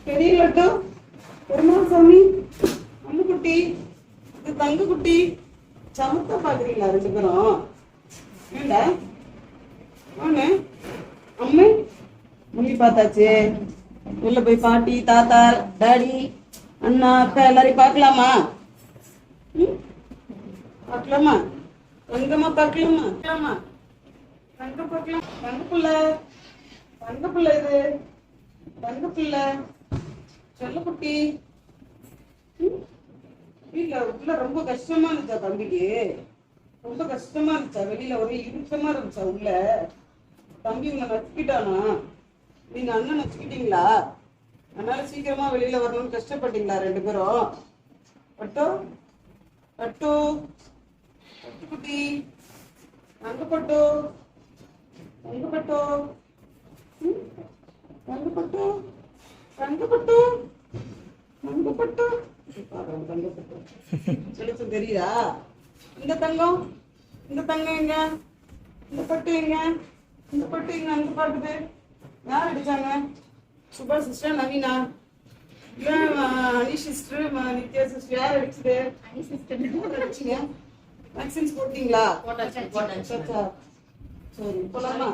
பெரிய லட்டு பெருமாள் சாமி அம்முக்குட்டி இது தங்க குட்டி சமத்தா பாக்குறீங்களா ரெண்டு பேரும்? ஏண்டா ஆனே அம்மை முள்ளி பார்த்தாச்சு. வெளில போய் பாட்டி தாத்தா டாடி அண்ணா அக்கா எல்லாரையும் பார்க்கலாமா? பார்க்கலாமா? தங்கம்மா பார்க்கலாமா? பார்க்கலாமா? தங்க பார்க்கலாம். தங்க புள்ள தங்க புள்ள இது தங்க புள்ள சொல்ல குட்டி. வீட்டுல உள்ள ரொம்ப கஷ்டமா இருந்துச்சா தம்பிக்கு? ரொம்ப கஷ்டமா இருந்துச்சா? வெளியில ஒரே இறுக்கமா இருந்துச்சா உள்ள? தம்பி உன்னை நச்சுக்கிட்டானா? நீங்க அண்ணன் நச்சுக்கிட்டீங்களா? அதனால சீக்கிரமா வெளியில வரணும்னு கஷ்டப்பட்டீங்களா ரெண்டு பேரும்? பட்டு பட்டு பட்டு குட்டி தங்க பட்டு தங்க பட்டு தங்க பட்டு தங்க பட்டு தங்க பட்டு தங்க பட்டு வெளிச்சம் தெரியுதா? இந்த தங்கம் எங்க? இந்த பட்டு எங்க? இந்த பட்டு எங்க? அங்க பாட்டுது. யார் அடிச்சாங்க? சுபா சிஸ்டர், நவீனா, இல்ல அனி சிஸ்டர், நித்யா சிஸ்டர்? யார் அடிச்சது? அனி சிஸ்டர் அடிச்சீங்க. வேக்சின்ஸ் போட்டீங்களா? போட்டாச்சு. சரி போலாமா?